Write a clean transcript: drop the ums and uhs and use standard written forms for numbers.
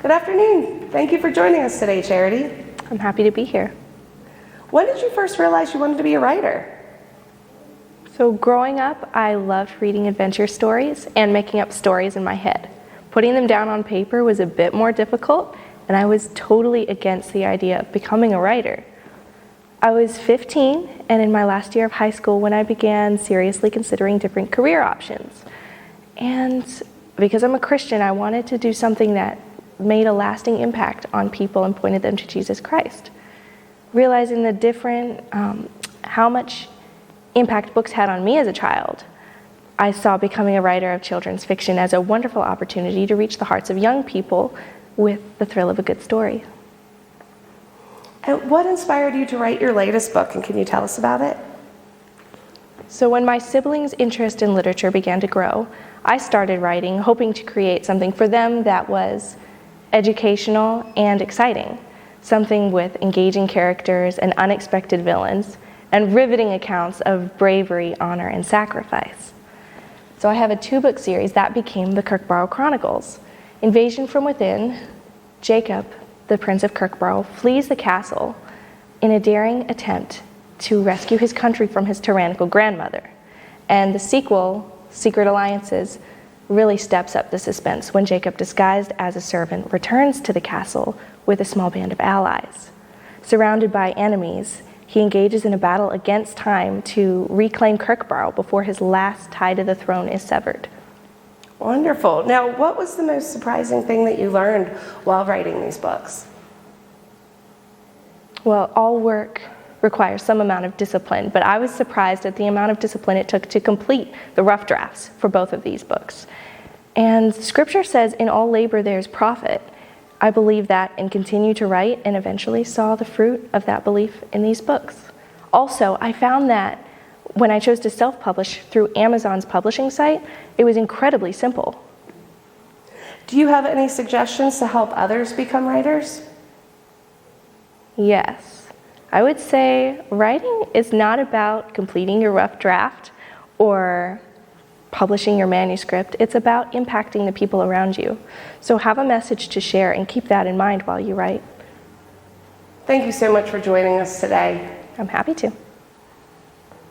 Good afternoon. Thank you for joining us today, Charity. I'm happy to be here. When did you first realize you wanted to be a writer? So growing up, I loved reading adventure stories and making up stories in my head. Putting them down on paper was a bit more difficult, and I was totally against the idea of becoming a writer. I was 15 and in my last year of high school when I began seriously considering different career options. And because I'm a Christian, I wanted to do something that made a lasting impact on people and pointed them to Jesus Christ. Realizing how much impact books had on me as a child, I saw becoming a writer of children's fiction as a wonderful opportunity to reach the hearts of young people with the thrill of a good story. And what inspired you to write your latest book, and can you tell us about it? So when my siblings' interest in literature began to grow, I started writing, hoping to create something for them that was educational and exciting, something with engaging characters and unexpected villains, and riveting accounts of bravery, honor, and sacrifice. So I have a 2-book series that became the Kirkborough Chronicles. Invasion from within, Jacob, the Prince of Kirkborough, flees the castle in a daring attempt to rescue his country from his tyrannical grandmother. And the sequel, Secret Alliances, really steps up the suspense when Jacob, disguised as a servant, returns to the castle with a small band of allies. Surrounded by enemies, he engages in a battle against time to reclaim Kirkborough before his last tie to the throne is severed. Wonderful. Now, what was the most surprising thing that you learned while writing these books? Well, all work requires some amount of discipline, but I was surprised at the amount of discipline it took to complete the rough drafts for both of these books. And Scripture says, in all labor there's profit. I believe that and continue to write and eventually saw the fruit of that belief in these books. Also, I found that when I chose to self-publish through Amazon's publishing site, it was incredibly simple. Do you have any suggestions to help others become writers? Yes. I would say writing is not about completing your rough draft or publishing your manuscript. It's about impacting the people around you. So have a message to share and keep that in mind while you write. Thank you so much for joining us today. I'm happy to.